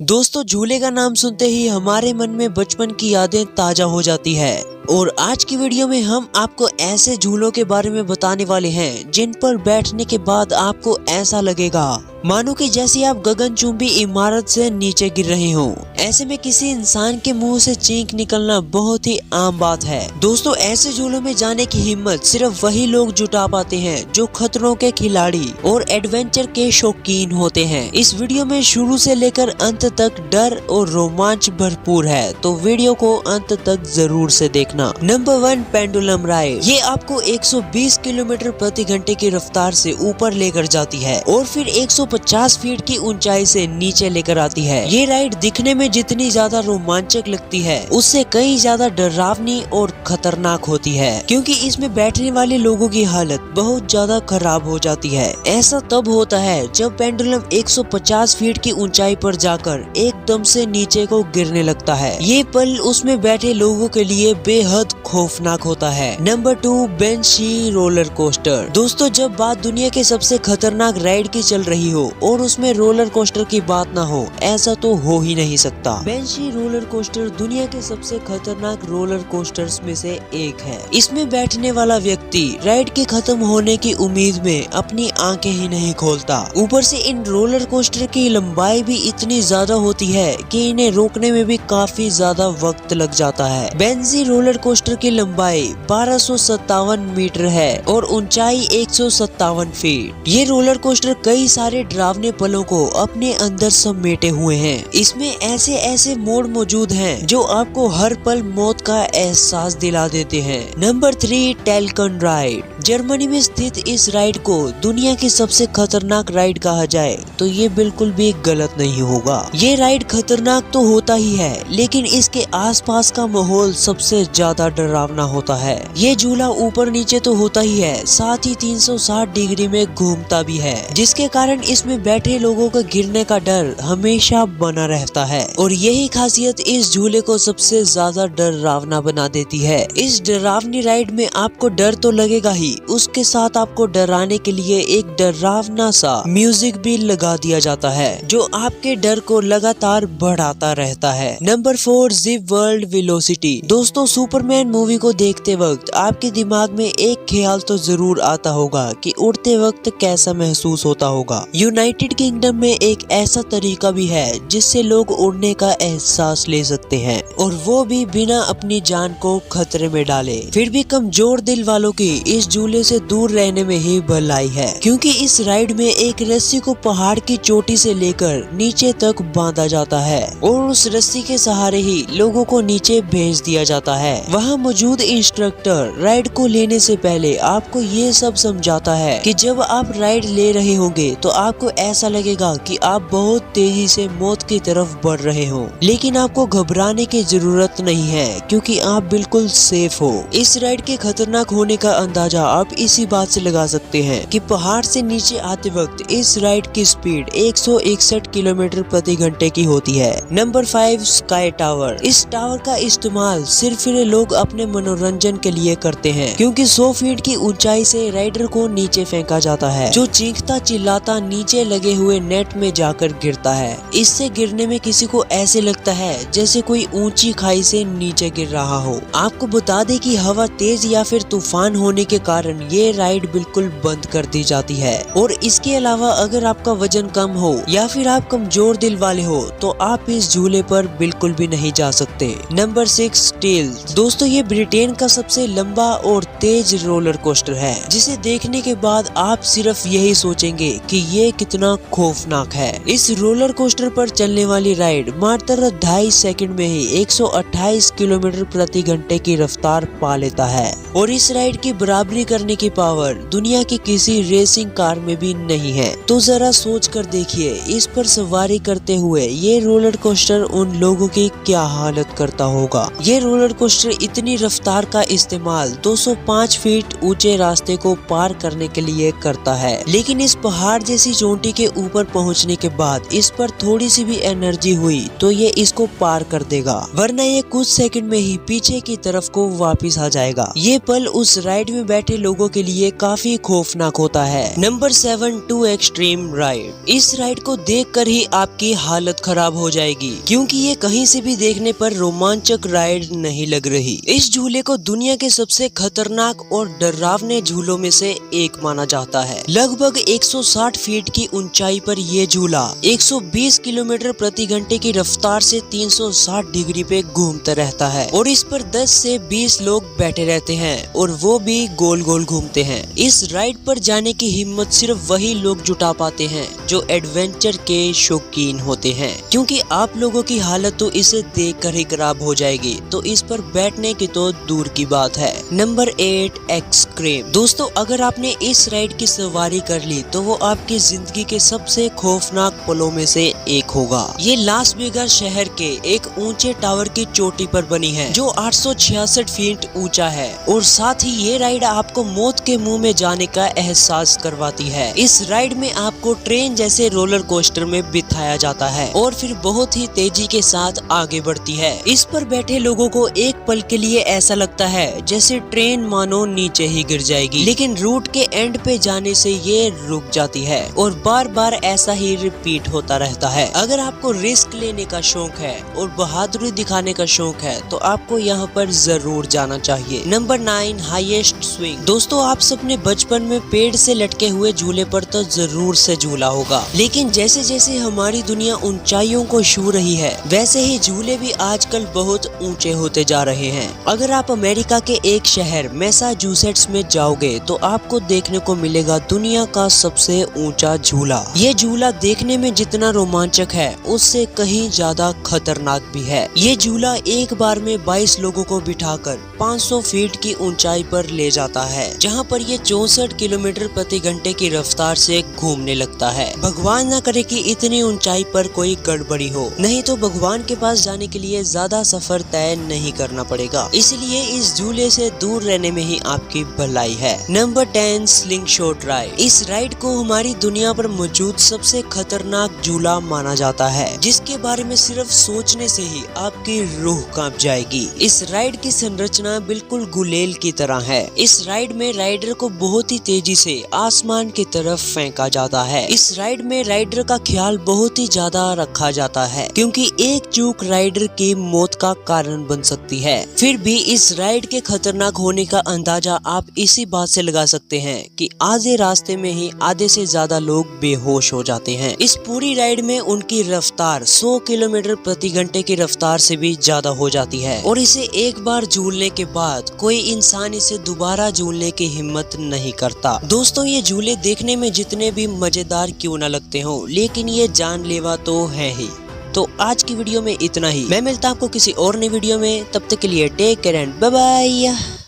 दोस्तों, झूले का नाम सुनते ही हमारे मन में बचपन की यादें ताजा हो जाती है। और आज की वीडियो में हम आपको ऐसे झूलों के बारे में बताने वाले हैं जिन पर बैठने के बाद आपको ऐसा लगेगा मानो कि जैसे आप गगनचुंबी इमारत से नीचे गिर रहे हो। ऐसे में किसी इंसान के मुंह से चीख निकलना बहुत ही आम बात है। दोस्तों, ऐसे झूलों में जाने की हिम्मत सिर्फ वही लोग जुटा पाते हैं जो खतरों के खिलाड़ी और एडवेंचर के शौकीन होते हैं। इस वीडियो में शुरू से लेकर अंत तक डर और रोमांच भरपूर है, तो वीडियो को अंत तक जरूर से देखना। Number 1, pendulum ride. ये आपको 120 किलोमीटर प्रति घंटे की रफ्तार से ऊपर लेकर जाती है और फिर 150 फीट की ऊंचाई से नीचे लेकर आती है। ये राइड दिखने में जितनी ज्यादा रोमांचक लगती है, उससे कई ज्यादा डरावनी और खतरनाक होती है, क्योंकि इसमें बैठने वाले लोगों की हालत बहुत ज्यादा खराब हो जाती है। ऐसा तब होता है जब पेंडुलम 150 फीट की ऊंचाई पर जाकर एकदम से नीचे को गिरने लगता है। ये पल उसमें बैठे लोगों के लिए बेहद खौफनाक होता है। Number 2, banshee roller coaster. दोस्तों, जब बात दुनिया के सबसे खतरनाक राइड की चल रही हो और उसमें रोलर कोस्टर की बात ना हो, ऐसा तो हो ही नहीं सकता। बेंशी रोलर कोस्टर दुनिया के सबसे खतरनाक रोलर कोस्टर्स में से एक है। इसमें बैठने वाला व्यक्ति राइड के खत्म होने की उम्मीद में अपनी आंखें ही नहीं खोलता। ऊपर से इन रोलर कोस्टर की लंबाई भी इतनी ज्यादा होती है कि इन्हें रोकने में भी काफी ज्यादा वक्त लग जाता है। बेंजी रोलर कोस्टर की लंबाई 1257 मीटर है और ऊंचाई 157 फीट। ये रोलर कोस्टर कई सारे डरावने पलों को अपने अंदर समेटे हुए हैं। इसमें ऐसे ऐसे मोड़ मौजूद हैं जो आपको हर पल मौत का एहसास दिला देते हैं। Number 3, टेल्कन ride. जर्मनी में स्थित इस राइड को दुनिया की सबसे खतरनाक राइड कहा जाए तो ये बिल्कुल भी गलत नहीं होगा। ये राइड खतरनाक तो होता ही है, लेकिन इसके आसपास का माहौल सबसे ज्यादा डरावना होता है। ये झूला ऊपर नीचे तो होता ही है, साथ ही 360 डिग्री में घूमता भी है, जिसके कारण इसमें बैठे लोगों का गिरने का डर हमेशा बना रहता है। और यही खासियत इस झूले को सबसे ज्यादा डरावना बना देती है। इस डरावनी राइड में आपको डर तो लगेगा ही, उसके साथ आपको डराने के लिए एक डरावना सा म्यूजिक भी लगा दिया जाता है जो आपके डर को लगातार बढ़ाता रहता है। Number 4, zip world velocity. दोस्तों, सुपरमैन मूवी को देखते वक्त आपके दिमाग में एक ख्याल तो जरूर आता होगा कि उड़ते वक्त कैसा महसूस होता होगा। यूनाइटेड किंगडम में एक ऐसा तरीका भी है जिससे लोग उड़ने का एहसास ले सकते हैं, और वो भी बिना अपनी जान को खतरे में डाले। फिर भी कमजोर दिल वालों की इस झूले से दूर रहने में ही भलाई है, क्योंकि इस राइड में एक रस्सी को पहाड़ की चोटी से लेकर नीचे तक बांधा जाता है और उस रस्सी के सहारे ही लोगों को नीचे भेज दिया जाता है। वहाँ मौजूद इंस्ट्रक्टर राइड को लेने से पहले आपको ये सब समझाता है कि जब आप राइड ले रहे होंगे तो आपको ऐसा लगेगा कि आप बहुत तेजी से मौत की तरफ बढ़ रहे हो, लेकिन आपको घबराने की जरूरत नहीं है क्योंकि आप बिल्कुल सेफ हो। इस राइड के खतरनाक होने का अंदाजा आप इसी बात से लगा सकते हैं कि पहाड़ से नीचे आते वक्त इस राइड की स्पीड 161 किलोमीटर प्रति घंटे की होती है। Number 5, sky tower. इस टावर का इस्तेमाल सिर्फ लोग अपने मनोरंजन के लिए करते हैं, क्योंकि 100 फीट की ऊंचाई से राइडर को नीचे फेंका जाता है, जो चीखता चिल्लाता नीचे लगे हुए नेट में जाकर गिरता है। इससे गिरने में किसी को ऐसे लगता है जैसे कोई ऊंची खाई से नीचे गिर रहा हो। आपको बता दें कि हवा तेज या फिर तूफान होने के कारण ये राइड बिल्कुल बंद कर दी जाती है। और इसके अलावा अगर आपका वजन कम हो या फिर आप कमजोर दिल वाले हो तो आप इस झूले पर बिल्कुल भी नहीं जा सकते। Number 6, steels. दोस्तों, ये ब्रिटेन का सबसे लंबा और तेज रोलर कोस्टर है, जिसे देखने के बाद आप सिर्फ यही सोचेंगे कि ये कितना खौफनाक है। इस रोलर कोस्टर पर चलने वाली राइड मात्र 2.5 सेकंड में ही 128 किलोमीटर प्रति घंटे की रफ्तार पा लेता है, और इस राइड की बराबरी करने की पावर दुनिया की किसी रेसिंग कार में भी नहीं है। तो जरा सोच कर देखिए, इस पर सवारी करते हुए ये रोलर कोस्टर उन लोगों की क्या हालत करता होगा। ये रोलर कोस्टर इतनी रफ्तार का इस्तेमाल 205 फीट ऊंचे रास्ते को पार करने के लिए करता है, लेकिन इस पहाड़ जैसी चोटी के ऊपर पहुंचने के बाद इस पर थोड़ी सी भी एनर्जी हुई तो ये इसको पार कर देगा, वरना ये कुछ सेकंड में ही पीछे की तरफ को वापस आ जाएगा। ये पल उस राइड में बैठे लोगों के लिए काफी खौफनाक होता है। Number 7 to extreme ride. इस राइड को देखकर ही आपकी हालत खराब हो जाएगी, क्योंकि ये कहीं से भी देखने पर रोमांचक राइड नहीं लग रही। इस झूले को दुनिया के सबसे खतरनाक और डरावने झूलों में से एक माना जाता है। लगभग 160 फीट की ऊंचाई पर ये झूला 120 किलोमीटर प्रति घंटे की रफ्तार से 360 डिग्री पे घूमता रहता है और इस पर 10 से 20 लोग बैठे रहते हैं और वो भी गोल गोल घूमते हैं। इस राइड पर जाने की हिम्मत सिर्फ वही लोग जुटा पाते हैं जो एडवेंचर के शौकीन होते हैं, क्योंकि आप लोगों की हालत तो इसे देखकर ही खराब हो जाएगी, तो इस पर बैठने की तो दूर की बात है। Number 8 extreme. दोस्तों, अगर आपने इस राइड की सवारी कर ली तो वो आपकी जिंदगी के सबसे खौफनाक पलों में से एक होगा। ये लास वेगास शहर के एक ऊंचे टावर की चोटी पर बनी है जो 866 फीट ऊंचा है और साथ ही ये राइड आपको मौत के मुंह में जाने का एहसास करवाती है। इस राइड में आपको ट्रेन जैसे रोलर कोस्टर में बिठाया जाता है और फिर बहुत ही तेजी के साथ आगे बढ़ती है। इस पर बैठे लोगों को एक पल के लिए ऐसा लगता है जैसे ट्रेन मानो नीचे ही गिर जाएगी, लेकिन रूट के एंड पे जाने से ये रुक जाती है और बार बार ऐसा ही रिपीट होता रहता है। अगर आपको रिस्क लेने का शौक है और बहादुरी दिखाने का शौक है तो आपको यहाँ पर जरूर जाना चाहिए। Number 9 highest swing. दोस्तों, आप सबने बचपन में पेड़ से लटके हुए झूले पर तो जरूर से झूला होगा, लेकिन जैसे जैसे हमारी दुनिया ऊंचाइयों को छू रही है वैसे ही झूले भी आजकल बहुत ऊंचे होते जा रहे हैं। अगर आप अमेरिका के एक शहर मैसाचुसेट्स में जाओगे तो आपको देखने को मिलेगा दुनिया का सबसे ऊंचा झूला। ये झूला देखने में जितना रोमांचक है उससे कहीं ज्यादा खतरनाक भी है। ये झूला एक बार में 22 लोगों को बिठाकर 500 फीट की ऊंचाई पर ले जाता है, जहां पर ये 64 किलोमीटर प्रति घंटे की रफ्तार से घूमने लगता है। भगवान न करे कि इतनी ऊंचाई पर कोई गड़बड़ी हो, नहीं तो भगवान के पास जाने के लिए ज्यादा सफर तय नहीं करना पड़ेगा। इसलिए इस झूले से दूर रहने में ही आपकी भलाई है। Number 10 sling shot ride. इस राइड को हमारी दुनिया पर मौजूद सबसे खतरनाक झूला माना जाता है, जिसके बारे में सिर्फ सोचने से ही आपकी रूह कांप जाएगी। इस राइड की संरचना बिल्कुल गुलेल की तरह है। इस राइड में राइडर को बहुत ही तेजी से आसमान की तरफ फेंका जाता है। इस राइड में राइडर का ख्याल बहुत ही ज्यादा रखा जाता है, क्योंकि एक चूक राइडर की मौत का कारण बन सकती है। फिर भी इस राइड के खतरनाक होने का अंदाजा आप इसी बात से लगा सकते हैं कि आधे रास्ते में ही आधे से ज्यादा लोग बेहोश हो जाते हैं। इस पूरी राइड में उनकी रफ्तार 100 किलोमीटर प्रति घंटे की रफ्तार से भी ज्यादा हो जाती है और इसे एक बार झूलने के बाद कोई इंसान इसे दोबारा झूलने की हिम्मत नहीं करता। दोस्तों, ये झूले देखने में जितने भी मजेदार क्यों न लगते हो, लेकिन ये जानलेवा तो है ही। तो आज की वीडियो में इतना ही। मैं मिलता हूँ आपको किसी और नई वीडियो में, तब तक के लिए take care and bye bye.